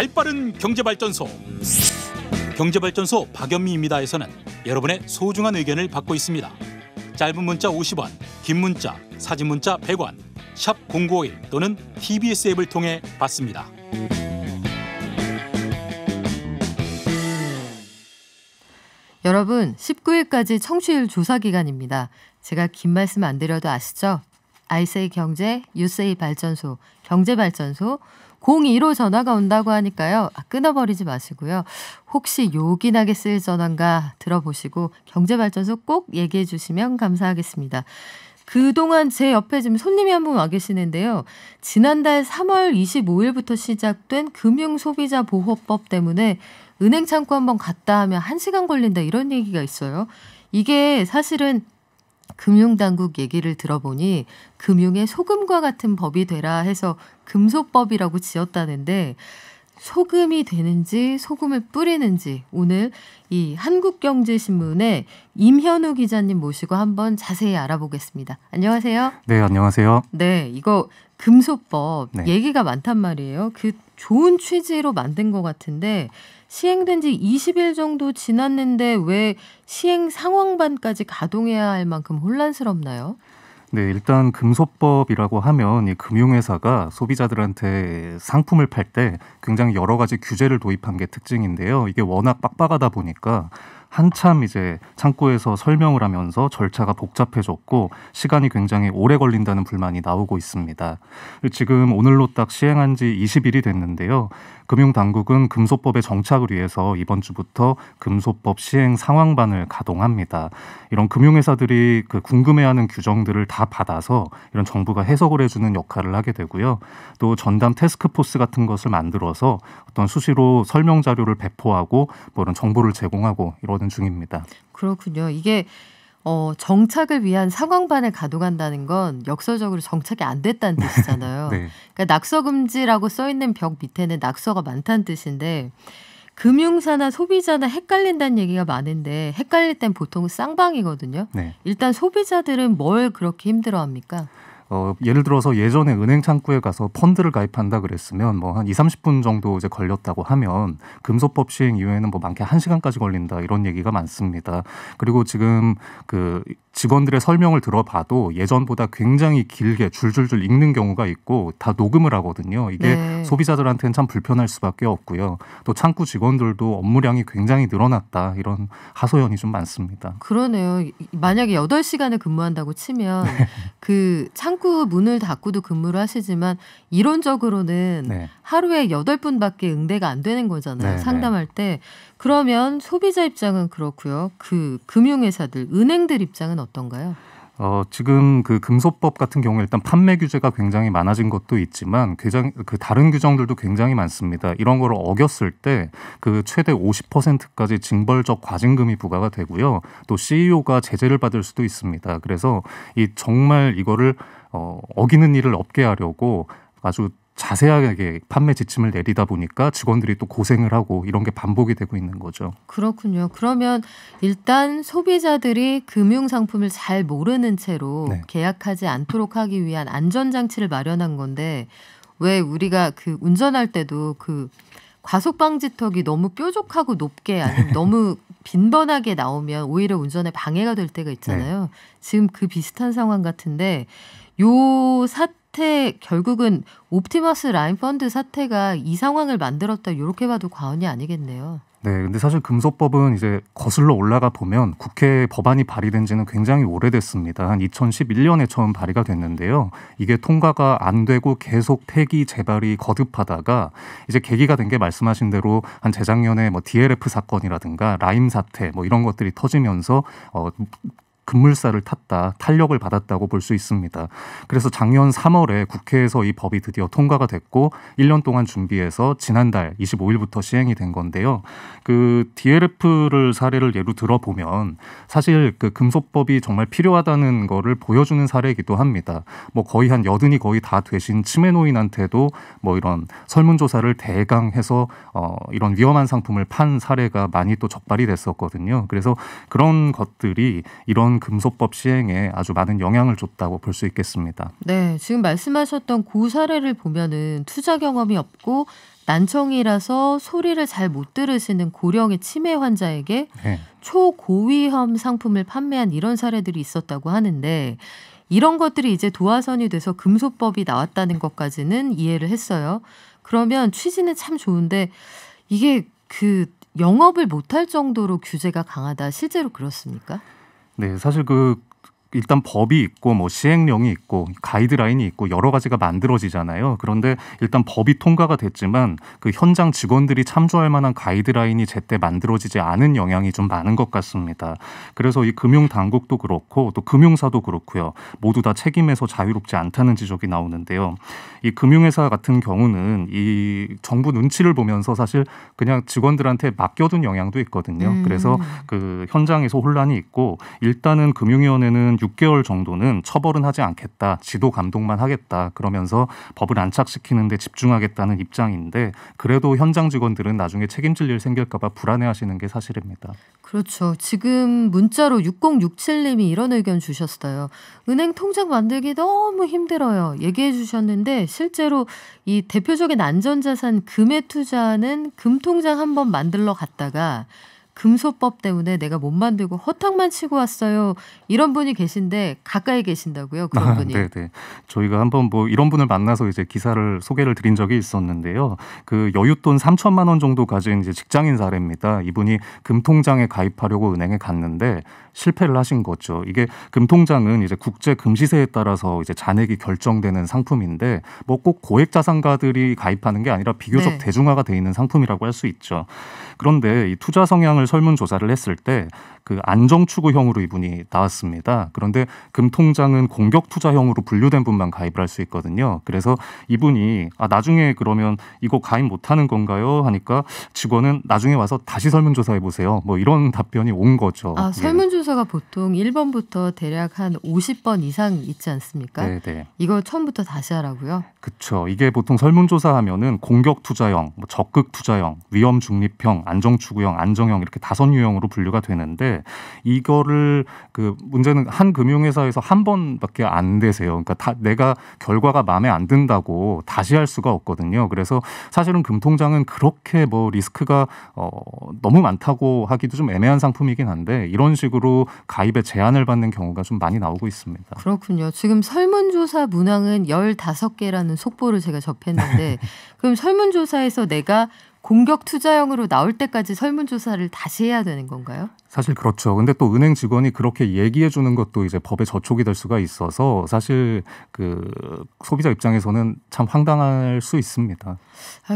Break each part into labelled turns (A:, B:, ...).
A: 발빠른 경제발전소. 경제발전소 박연미입니다에서는 여러분의 소중한 의견을 받고 있습니다. 짧은 문자 50원, 긴 문자, 사진 문자 100원, 샵 0951 또는 TBS 앱을 통해 받습니다.
B: 여러분, 19일까지 청취율 조사 기간입니다. 제가 긴 말씀 안 드려도 아시죠? 아이세이 경제, 유세이 발전소, 경제발전소 02로 전화가 온다고 하니까요. 끊어버리지 마시고요. 혹시 요긴하게 쓰일 전화인가 들어보시고 경제발전소 꼭 얘기해 주시면 감사하겠습니다. 그동안 제 옆에 지금 손님이 한 분 와 계시는데요. 지난달 3월 25일부터 시작된 금융소비자보호법 때문에 은행 창구 한번 갔다 하면 1시간 걸린다 이런 얘기가 있어요. 이게 사실은 금융당국 얘기를 들어보니 금융의 소금과 같은 법이 되라 해서 금소법이라고 지었다는데 소금이 되는지 소금을 뿌리는지 오늘 이 한국경제신문의 임현우 기자님 모시고 한번 자세히 알아보겠습니다. 안녕하세요.
C: 네, 안녕하세요.
B: 네, 이거 금소법
C: 네.
B: 얘기가 많단 말이에요. 그 좋은 취지로 만든 것 같은데 시행된 지 20일 정도 지났는데 왜 시행 상황반까지 가동해야 할 만큼 혼란스럽나요?
C: 네, 일단 금소법이라고 하면 이 금융회사가 소비자들한테 상품을 팔 때 굉장히 여러 가지 규제를 도입한 게 특징인데요. 이게 워낙 빡빡하다 보니까 한참 이제 창구에서 설명을 하면서 절차가 복잡해졌고 시간이 굉장히 오래 걸린다는 불만이 나오고 있습니다. 지금 오늘로 딱 시행한 지 20일이 됐는데요. 금융당국은 금소법의 정착을 위해서 이번 주부터 금소법 시행 상황반을 가동합니다. 이런 금융회사들이 그 궁금해하는 규정들을 다 받아서 이런 정부가 해석을 해주는 역할을 하게 되고요. 또 전담 태스크포스 같은 것을 만들어서 어떤 수시로 설명 자료를 배포하고 뭐 이런 정보를 제공하고 이러는 중입니다.
B: 그렇군요. 이게 정착을 위한 상황반을 가동한다는 건 역설적으로 정착이 안 됐다는 뜻이잖아요.
C: 네.
B: 그러니까 낙서금지라고 써있는 벽 밑에는 낙서가 많다는 뜻인데 금융사나 소비자나 헷갈린다는 얘기가 많은데 헷갈릴 땐 보통 쌍방이거든요.
C: 네.
B: 일단 소비자들은 뭘 그렇게 힘들어합니까?
C: 예를 들어서 예전에 은행 창구에 가서 펀드를 가입한다 그랬으면 뭐 한 20-30분 정도 이제 걸렸다고 하면 금소법 시행 이후에는 뭐 많게 1시간까지 걸린다 이런 얘기가 많습니다. 그리고 지금 그 직원들의 설명을 들어봐도 예전보다 굉장히 길게 줄줄줄 읽는 경우가 있고 다 녹음을 하거든요. 이게
B: 네.
C: 소비자들한테는 참 불편할 수밖에 없고요. 또 창구 직원들도 업무량이 굉장히 늘어났다 이런 하소연이 좀 많습니다.
B: 그러네요. 만약에 8시간을 근무한다고 치면 그 창구 문을 닫고도 근무를 하시지만 이론적으로는
C: 네.
B: 하루에 8분밖에 응대가 안 되는 거잖아요.
C: 네,
B: 상담할 때. 그러면 소비자 입장은 그렇고요. 그 금융회사들, 은행들 입장은 어떤가요?
C: 지금 그 금소법 같은 경우에 일단 판매 규제가 굉장히 많아진 것도 있지만 그 다른 규정들도 굉장히 많습니다. 이런 거를 어겼을 때 그 최대 50%까지 징벌적 과징금이 부과가 되고요. 또 CEO가 제재를 받을 수도 있습니다. 그래서 정말 이거를 어기는 일을 없게 하려고 아주 자세하게 판매 지침을 내리다 보니까 직원들이 또 고생을 하고 이런 게 반복이 되고 있는 거죠.
B: 그렇군요. 그러면 일단 소비자들이 금융상품을 잘 모르는 채로
C: 네.
B: 계약하지 않도록 하기 위한 안전장치를 마련한 건데 왜 우리가 그 운전할 때도 그 과속방지턱이 너무 뾰족하고 높게 아니면 너무 빈번하게 나오면 오히려 운전에 방해가 될 때가 있잖아요. 지금 그 비슷한 상황 같은데 요 사태 결국은 옵티머스 라인 펀드 사태가 이 상황을 만들었다 이렇게 봐도 과언이 아니겠네요.
C: 네, 근데 사실 금소법은 이제 거슬러 올라가 보면 국회 법안이 발의된 지는 굉장히 오래됐습니다. 한 2011년에 처음 발의가 됐는데요. 이게 통과가 안 되고 계속 폐기 재발이 거듭하다가 이제 계기가 된 게 말씀하신 대로 한 재작년에 뭐 DLF 사건이라든가 라임 사태 뭐 이런 것들이 터지면서 급물살을 탔다, 탄력을 받았다고 볼 수 있습니다. 그래서 작년 3월에 국회에서 이 법이 드디어 통과가 됐고 1년 동안 준비해서 지난달 25일부터 시행이 된 건데요. 그 DLF를 사례를 예로 들어보면 사실 그 금소법이 정말 필요하다는 거를 보여주는 사례이기도 합니다. 뭐 거의 한 여든이 거의 다 되신 치매 노인한테도 뭐 이런 설문조사를 대강해서 이런 위험한 상품을 판 사례가 많이 또 적발이 됐었거든요. 그래서 그런 것들이 이런 이번 금소법 시행에 아주 많은 영향을 줬다고 볼 수 있겠습니다.
B: 네, 지금 말씀하셨던 그 사례를 보면은 투자 경험이 없고 난청이라서 소리를 잘 못 들으시는 고령의 치매 환자에게
C: 네.
B: 초고위험 상품을 판매한 이런 사례들이 있었다고 하는데 이런 것들이 이제 도화선이 돼서 금소법이 나왔다는 것까지는 이해를 했어요. 그러면 취지는 참 좋은데 이게 그 영업을 못할 정도로 규제가 강하다. 실제로 그렇습니까?
C: 네, 사실 일단 법이 있고 뭐 시행령이 있고 가이드라인이 있고 여러 가지가 만들어지잖아요. 그런데 일단 법이 통과가 됐지만 그 현장 직원들이 참조할 만한 가이드라인이 제때 만들어지지 않은 영향이 좀 많은 것 같습니다. 그래서 이 금융당국도 그렇고 또 금융사도 그렇고요. 모두 다 책임에서 자유롭지 않다는 지적이 나오는데요. 이 금융회사 같은 경우는 이 정부 눈치를 보면서 사실 그냥 직원들한테 맡겨둔 영향도 있거든요. 그래서 그 현장에서 혼란이 있고 일단은 금융위원회는 6개월 정도는 처벌은 하지 않겠다. 지도 감독만 하겠다. 그러면서 법을 안착시키는 데 집중하겠다는 입장인데 그래도 현장 직원들은 나중에 책임질 일 생길까 봐 불안해하시는 게 사실입니다.
B: 그렇죠. 지금 문자로 6067님이 이런 의견 주셨어요. 은행 통장 만들기 너무 힘들어요. 얘기해 주셨는데 실제로 이 대표적인 안전자산 금에 투자하는 금통장 한번 만들러 갔다가 금소법 때문에 내가 못 만들고 허탕만 치고 왔어요. 이런 분이 계신데 가까이 계신다고요? 그런 분이.
C: 네. 저희가 한번 뭐 이런 분을 만나서 이제 기사를 소개를 드린 적이 있었는데요. 그 여윳돈 3천만 원 정도 가진 이제 직장인 사례입니다. 이분이 금통장에 가입하려고 은행에 갔는데 실패를 하신 거죠. 이게 금통장은 이제 국제 금시세에 따라서 이제 잔액이 결정되는 상품인데 뭐 꼭 고액 자산가들이 가입하는 게 아니라 비교적
B: 네.
C: 대중화가 돼 있는 상품이라고 할 수 있죠. 그런데 이 투자 성향을 설문조사를 했을 때 그 안정추구형으로 이분이 나왔습니다. 그런데 금통장은 공격투자형으로 분류된 분만 가입을 할 수 있거든요. 그래서 이분이 나중에 그러면 이거 가입 못하는 건가요? 하니까 직원은 나중에 와서 다시 설문조사해 보세요. 뭐 이런 답변이 온 거죠.
B: 설문조사가 보통 1번부터 대략 한 50번 이상 있지 않습니까?
C: 네.
B: 이거 처음부터 다시 하라고요?
C: 그렇죠. 이게 보통 설문조사하면은 공격투자형, 뭐 적극투자형, 위험중립형, 안정추구형, 안정형 이렇게 5유형으로 분류가 되는데 이거를 그 문제는 한 금융회사에서 한 번밖에 안 되세요. 그러니까 내가 결과가 마음에 안 든다고 다시 할 수가 없거든요. 그래서 사실은 금통장은 그렇게 뭐 리스크가 너무 많다고 하기도 좀 애매한 상품이긴 한데 이런 식으로 가입에 제한을 받는 경우가 좀 많이 나오고 있습니다.
B: 그렇군요. 지금 설문조사 문항은 15개라는 속보를 제가 접했는데 그럼 설문조사에서 내가 공격 투자형으로 나올 때까지 설문조사를 다시 해야 되는 건가요?
C: 사실 그렇죠. 근데 또 은행 직원이 그렇게 얘기해 주는 것도 이제 법에 저촉이 될 수가 있어서 사실 그 소비자 입장에서는 참 황당할 수 있습니다.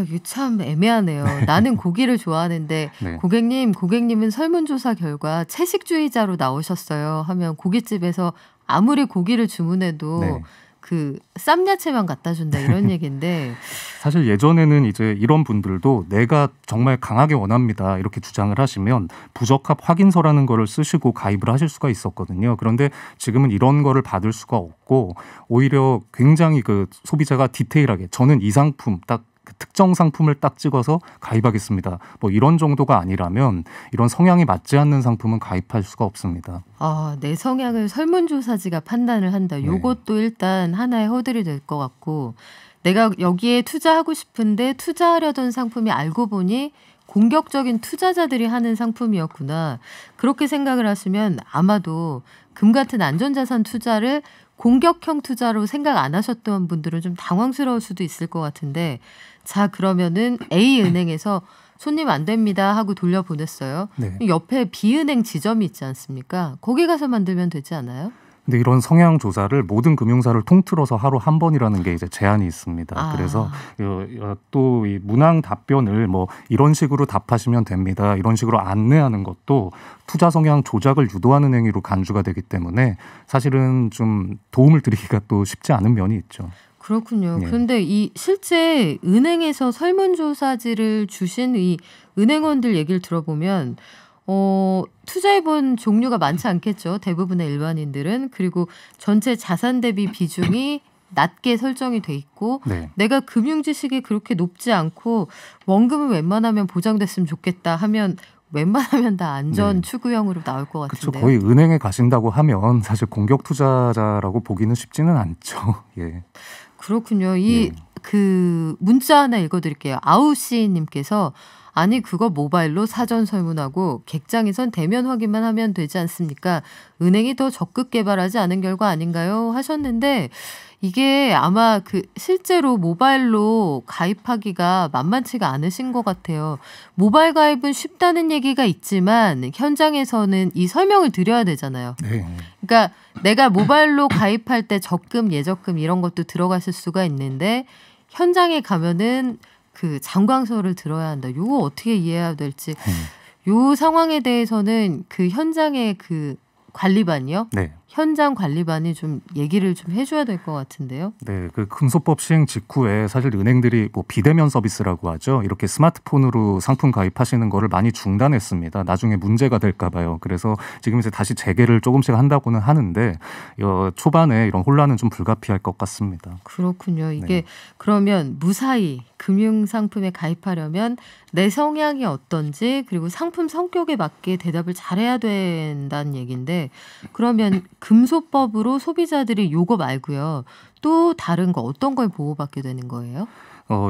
B: 이게 참 애매하네요. 나는 고기를 좋아하는데
C: 네.
B: 고객님은 설문조사 결과 채식주의자로 나오셨어요 하면 고깃집에서 아무리 고기를 주문해도
C: 네.
B: 그 쌈야채만 갖다 준다 이런 얘기인데
C: 사실 예전에는 이제 이런 분들도 내가 정말 강하게 원합니다 이렇게 주장을 하시면 부적합 확인서라는 거를 쓰시고 가입을 하실 수가 있었거든요. 그런데 지금은 이런 거를 받을 수가 없고 오히려 굉장히 그 소비자가 디테일하게 저는 이 상품 딱 특정 상품을 딱 찍어서 가입하겠습니다. 뭐 이런 정도가 아니라면 이런 성향이 맞지 않는 상품은 가입할 수가 없습니다.
B: 내 성향을 설문조사지가 판단을 한다.
C: 네.
B: 요것도 일단 하나의 허들이 될 것 같고 내가 여기에 투자하고 싶은데 투자하려던 상품이 알고 보니 공격적인 투자자들이 하는 상품이었구나. 그렇게 생각을 하시면 아마도 금 같은 안전자산 투자를 공격형 투자로 생각 안 하셨던 분들은 좀 당황스러울 수도 있을 것 같은데 자 그러면은 A은행에서 손님 안 됩니다 하고 돌려보냈어요.
C: 네.
B: 옆에 B은행 지점이 있지 않습니까? 거기 가서 만들면 되지 않아요?
C: 근데 이런 성향 조사를 모든 금융사를 통틀어서 하루 한 번이라는 게 이제 제한이 있습니다. 그래서 또 이 문항 답변을 뭐 이런 식으로 답하시면 됩니다. 이런 식으로 안내하는 것도 투자 성향 조작을 유도하는 행위로 간주가 되기 때문에 사실은 좀 도움을 드리기가 또 쉽지 않은 면이 있죠.
B: 그렇군요.
C: 네.
B: 그런데 이 실제 은행에서 설문조사지를 주신 이 은행원들 얘기를 들어보면 투자해본 종류가 많지 않겠죠. 대부분의 일반인들은. 그리고 전체 자산 대비 비중이 낮게 설정이 돼 있고
C: 네.
B: 내가 금융 지식이 그렇게 높지 않고 원금은 웬만하면 보장됐으면 좋겠다 하면 웬만하면 다 안전
C: 네.
B: 추구형으로 나올 것
C: 그렇죠.
B: 같은데요.
C: 거의 은행에 가신다고 하면 사실 공격 투자자라고 보기는 쉽지는 않죠. 예.
B: 그렇군요.
C: 네.
B: 그 문자 하나 읽어드릴게요. 아우씨님께서 아니 그거 모바일로 사전 설문하고 객장에선 대면 확인만 하면 되지 않습니까? 은행이 더 적극 개발하지 않은 결과 아닌가요? 하셨는데 이게 아마 그 실제로 모바일로 가입하기가 만만치가 않으신 것 같아요. 모바일 가입은 쉽다는 얘기가 있지만 현장에서는 이 설명을 드려야 되잖아요.
C: 네.
B: 그러니까 내가 모바일로 가입할 때 적금, 예적금 이런 것도 들어갔을 수가 있는데 현장에 가면은 그 장광서를 들어야 한다. 요거 어떻게 이해해야 될지. 요 상황에 대해서는 그 현장의 그 관리반이요.
C: 네.
B: 현장 관리반이 좀 얘기를 좀 해줘야 될 것 같은데요.
C: 네, 그 금소법 시행 직후에 사실 은행들이 뭐 비대면 서비스라고 하죠. 이렇게 스마트폰으로 상품 가입하시는 거를 많이 중단했습니다. 나중에 문제가 될까 봐요. 그래서 지금 이제 다시 재개를 조금씩 한다고는 하는데 초반에 이런 혼란은 좀 불가피할 것 같습니다.
B: 그렇군요. 이게
C: 네.
B: 그러면 무사히 금융상품에 가입하려면 내 성향이 어떤지 그리고 상품 성격에 맞게 대답을 잘해야 된다는 얘기인데 그러면 금소법으로 소비자들이 요거 말고요. 또 다른 거 어떤 걸 보호받게 되는 거예요?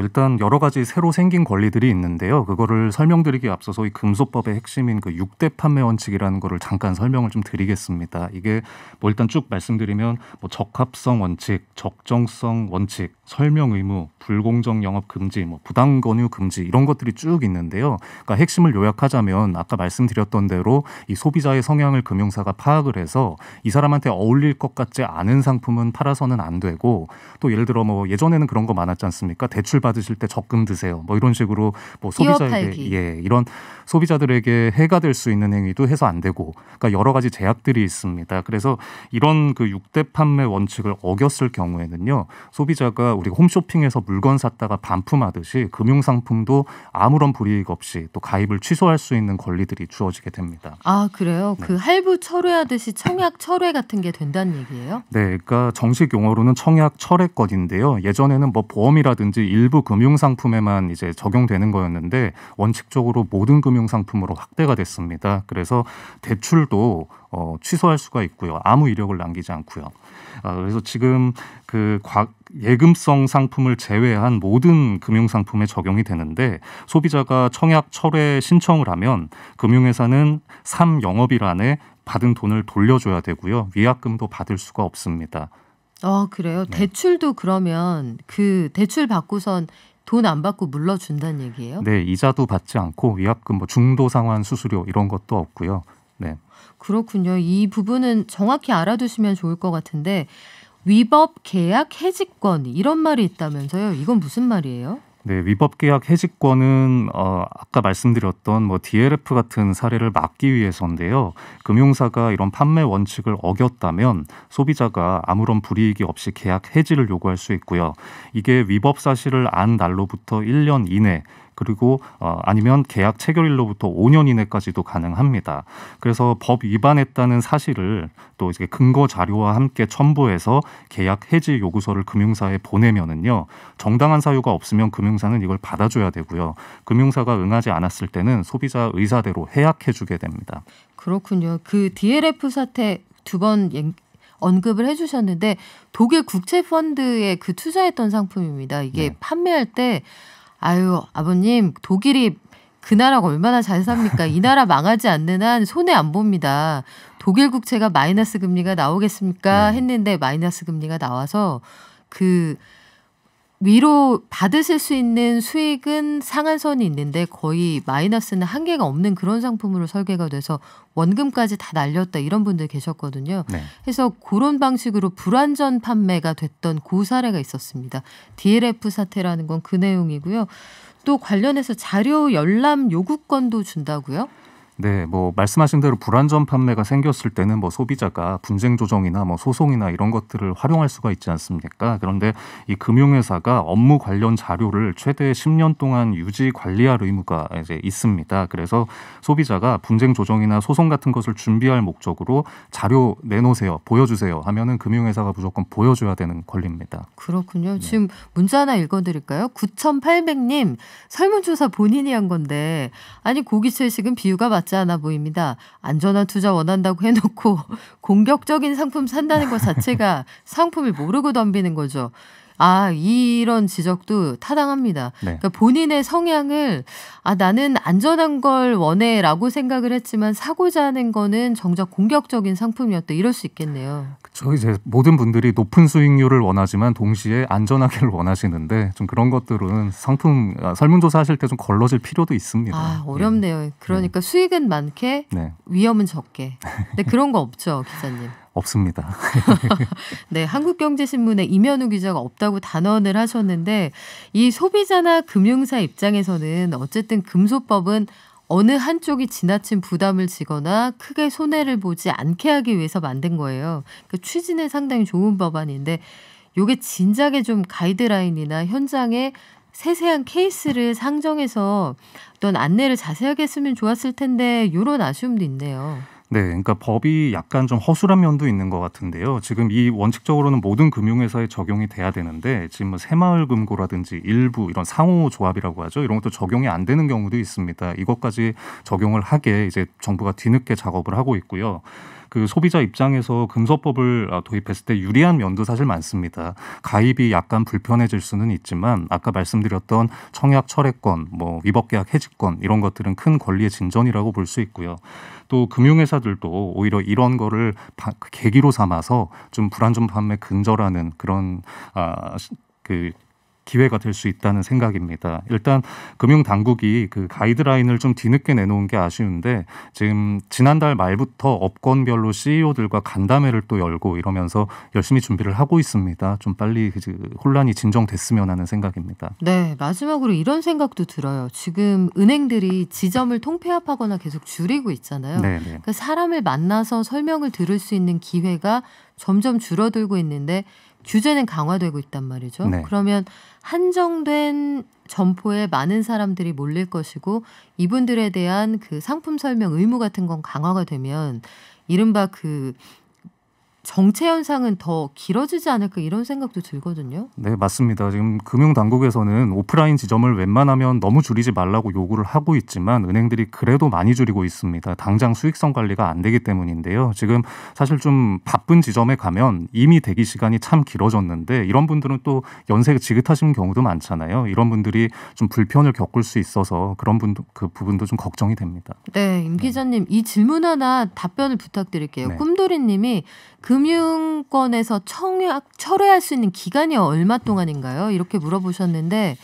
C: 일단 여러 가지 새로 생긴 권리들이 있는데요. 그거를 설명드리기에 앞서서 이 금소법의 핵심인 그 6대 판매 원칙이라는 거를 잠깐 설명을 좀 드리겠습니다. 이게 뭐 일단 쭉 말씀드리면 뭐 적합성 원칙, 적정성 원칙, 설명 의무, 불공정 영업 금지, 뭐 부당 권유 금지 이런 것들이 쭉 있는데요. 그러니까 핵심을 요약하자면 아까 말씀드렸던 대로 이 소비자의 성향을 금융사가 파악을 해서 이 사람한테 어울릴 것 같지 않은 상품은 팔아서는 안 되고 또 예를 들어 뭐 예전에는 그런 거 많았지 않습니까? 대출 받으실 때 적금 드세요. 뭐 이런 식으로 뭐 소비자에게 이런 소비자들에게 해가 될 수 있는 행위도 해서 안 되고 그러니까 여러 가지 제약들이 있습니다. 그래서 이런 그 6대 판매 원칙을 어겼을 경우에는요. 소비자가 우리가 홈쇼핑에서 물건 샀다가 반품하듯이 금융상품도 아무런 불이익 없이 또 가입을 취소할 수 있는 권리들이 주어지게 됩니다.
B: 아 그래요?
C: 네.
B: 그 할부 철회하듯이 청약 철회 같은 게 된다는 얘기예요?
C: 네, 그러니까 정식 용어로는 청약 철회권인데요. 예전에는 뭐 보험이라든지 일부 금융상품에만 이제 적용되는 거였는데 원칙적으로 모든 금융상품으로 확대가 됐습니다. 그래서 대출도 취소할 수가 있고요. 아무 이력을 남기지 않고요. 그래서 지금 그 예금성 상품을 제외한 모든 금융상품에 적용이 되는데 소비자가 청약 철회 신청을 하면 금융회사는 3영업일 안에 받은 돈을 돌려줘야 되고요. 위약금도 받을 수가 없습니다.
B: 그래요?
C: 네.
B: 대출도 그러면 그 대출 받고선 돈 안 받고 물러준다는 얘기예요?
C: 네, 이자도 받지 않고 위약금, 뭐 중도 상환 수수료 이런 것도 없고요. 네.
B: 그렇군요. 이 부분은 정확히 알아두시면 좋을 것 같은데 위법 계약 해지권 이런 말이 있다면서요? 이건 무슨 말이에요?
C: 네, 위법 계약 해지권은 아까 말씀드렸던 뭐 DLF 같은 사례를 막기 위해서인데요. 금융사가 이런 판매 원칙을 어겼다면 소비자가 아무런 불이익이 없이 계약 해지를 요구할 수 있고요. 이게 위법 사실을 안 날로부터 1년 이내 그리고 아니면 계약 체결일로부터 5년 이내까지도 가능합니다. 그래서 법 위반했다는 사실을 또 이제 근거 자료와 함께 첨부해서 계약 해지 요구서를 금융사에 보내면은요. 정당한 사유가 없으면 금융사는 이걸 받아줘야 되고요. 금융사가 응하지 않았을 때는 소비자 의사대로 해약해주게 됩니다.
B: 그렇군요. 그 DLF 사태 두 번 언급을 해주셨는데 독일 국채펀드에 그 투자했던 상품입니다. 이게
C: 네.
B: 판매할 때 아유 아버님 독일이 그 나라가 얼마나 잘 삽니까? 이 나라 망하지 않는 한 손해 안 봅니다. 독일 국채가 마이너스 금리가 나오겠습니까? 했는데 마이너스 금리가 나와서 그 위로 받으실 수 있는 수익은 상한선이 있는데 거의 마이너스는 한계가 없는 그런 상품으로 설계가 돼서 원금까지 다 날렸다 이런 분들 계셨거든요.
C: 네.
B: 그래서 그런 방식으로 불완전 판매가 됐던 그 사례가 있었습니다. DLF 사태라는 건 그 내용이고요. 또 관련해서 자료 열람 요구권도 준다고요?
C: 네, 뭐 말씀하신 대로 불안전 판매가 생겼을 때는 뭐 소비자가 분쟁 조정이나 뭐 소송이나 이런 것들을 활용할 수가 있지 않습니까? 그런데 이 금융회사가 업무 관련 자료를 최대 10년 동안 유지 관리할 의무가 이제 있습니다. 그래서 소비자가 분쟁 조정이나 소송 같은 것을 준비할 목적으로 자료 내놓으세요, 보여주세요 하면은 금융회사가 무조건 보여줘야 되는 권리입니다.
B: 그렇군요. 지금 문자 하나 읽어드릴까요? 9800님 설문조사 본인이 한 건데 아니 고기채식은 비유가 맞지 않아 보입니다. 안전한 투자 원한다고 해놓고 공격적인 상품 산다는 것 자체가 상품을 모르고 덤비는 거죠. 아, 이런 지적도 타당합니다.
C: 네.
B: 그러니까 본인의 성향을 나는 안전한 걸 원해라고 생각을 했지만 사고자 하는 거는 정작 공격적인 상품이었다. 이럴 수 있겠네요.
C: 그렇죠. 이제 모든 분들이 높은 수익률을 원하지만 동시에 안전하기를 원하시는데 좀 그런 것들은 상품 설문조사 하실 때 좀 걸러질 필요도 있습니다.
B: 어렵네요. 그러니까 수익은 많게
C: 네.
B: 위험은 적게. 근데 그런 거 없죠, 기자님.
C: 없습니다.
B: 네, 한국경제신문의 임현우 기자가 없다고 단언을 하셨는데 이 소비자나 금융사 입장에서는 어쨌든 금소법은 어느 한쪽이 지나친 부담을 지거나 크게 손해를 보지 않게 하기 위해서 만든 거예요. 그 취지는 상당히 좋은 법안인데 이게 진작에 좀 가이드라인이나 현장에 세세한 케이스를 상정해서 어떤 안내를 자세하게 했으면 좋았을 텐데 이런 아쉬움도 있네요.
C: 네, 그러니까 법이 약간 좀 허술한 면도 있는 것 같은데요. 지금 이 원칙적으로는 모든 금융회사에 적용이 돼야 되는데 지금 뭐 새마을금고라든지 일부 이런 상호조합이라고 하죠. 이런 것도 적용이 안 되는 경우도 있습니다. 이것까지 적용을 하게 이제 정부가 뒤늦게 작업을 하고 있고요. 그 소비자 입장에서 금소법을 도입했을 때 유리한 면도 사실 많습니다. 가입이 약간 불편해질 수는 있지만 아까 말씀드렸던 청약 철회권, 뭐 위법계약 해지권 이런 것들은 큰 권리의 진전이라고 볼 수 있고요. 또 금융회사들도 오히려 이런 거를 계기로 삼아서 좀 불안전 판매 근절하는 그런 그 기회가 될 수 있다는 생각입니다. 일단 금융당국이 그 가이드라인을 좀 뒤늦게 내놓은 게 아쉬운데 지금 지난달 말부터 업권별로 CEO들과 간담회를 또 열고 이러면서 열심히 준비를 하고 있습니다. 좀 빨리 혼란이 진정됐으면 하는 생각입니다.
B: 네, 마지막으로 이런 생각도 들어요. 지금 은행들이 지점을 통폐합하거나 계속 줄이고 있잖아요.
C: 네네.
B: 그러니까 사람을 만나서 설명을 들을 수 있는 기회가 점점 줄어들고 있는데 규제는 강화되고 있단 말이죠.
C: 네.
B: 그러면 한정된 점포에 많은 사람들이 몰릴 것이고 이분들에 대한 그 상품 설명 의무 같은 건 강화가 되면 이른바 그 정체 현상은 더 길어지지 않을까 이런 생각도 들거든요.
C: 네, 맞습니다. 지금 금융당국에서는 오프라인 지점을 웬만하면 너무 줄이지 말라고 요구를 하고 있지만 은행들이 그래도 많이 줄이고 있습니다. 당장 수익성 관리가 안 되기 때문인데요. 지금 사실 좀 바쁜 지점에 가면 이미 대기 시간이 참 길어졌는데 이런 분들은 또 연세가 지긋하신 경우도 많잖아요. 이런 분들이 좀 불편을 겪을 수 있어서 그런 그 부분도 좀 걱정이 됩니다.
B: 네, 임 기자님 이 질문 하나 답변을 부탁드릴게요.
C: 네.
B: 꿈돌이님이 금융권에서 청약 철회할 수 있는 기간이 얼마 동안인가요? 이렇게 물어보셨는데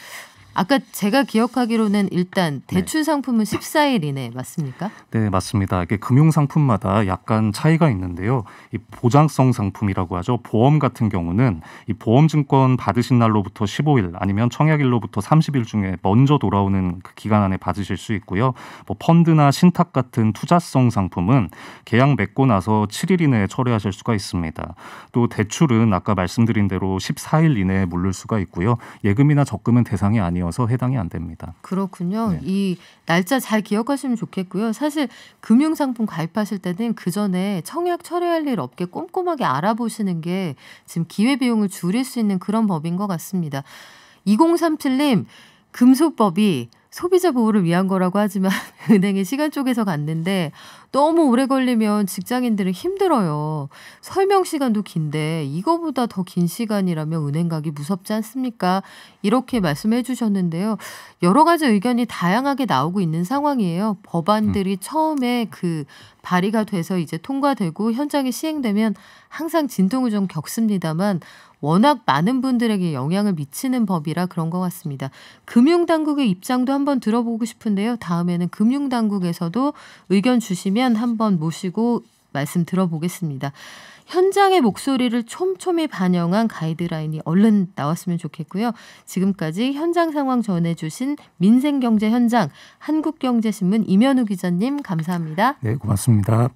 B: 아까 제가 기억하기로는 일단 대출 상품은 14일 이내 맞습니까?
C: 네, 맞습니다. 이게 금융 상품마다 약간 차이가 있는데요. 이 보장성 상품이라고 하죠. 보험 같은 경우는 이 보험증권 받으신 날로부터 15일 아니면 청약일로부터 30일 중에 먼저 돌아오는 그 기간 안에 받으실 수 있고요. 뭐 펀드나 신탁 같은 투자성 상품은 계약 맺고 나서 7일 이내에 철회하실 수가 있습니다. 또 대출은 아까 말씀드린 대로 14일 이내에 물릴 수가 있고요. 예금이나 적금은 대상이 아니어서 해당이 안 됩니다.
B: 그렇군요.
C: 네.
B: 이 날짜 잘 기억하시면 좋겠고요. 사실 금융상품 가입하실 때는 그 전에 청약 철회할 일 없게 꼼꼼하게 알아보시는 게 지금 기회비용을 줄일 수 있는 그런 법인 것 같습니다. 2037님, 금소법이 소비자 보호를 위한 거라고 하지만 은행에 시간 쪼개서 갔는데 너무 오래 걸리면 직장인들은 힘들어요. 설명 시간도 긴데 이거보다 더 긴 시간이라면 은행 가기 무섭지 않습니까? 이렇게 말씀해 주셨는데요. 여러 가지 의견이 다양하게 나오고 있는 상황이에요. 법안들이 처음에 그 발의가 돼서 이제 통과되고 현장에 시행되면 항상 진통을 좀 겪습니다만 워낙 많은 분들에게 영향을 미치는 법이라 그런 것 같습니다. 금융당국의 입장도 한번 들어보고 싶은데요. 다음에는 금융당국에서도 의견 주시면 한번 모시고 말씀 들어보겠습니다. 현장의 목소리를 촘촘히 반영한 가이드라인이 얼른 나왔으면 좋겠고요. 지금까지 현장 상황 전해주신 민생경제 현장 한국경제신문 임현우 기자님 감사합니다.
C: 네, 고맙습니다.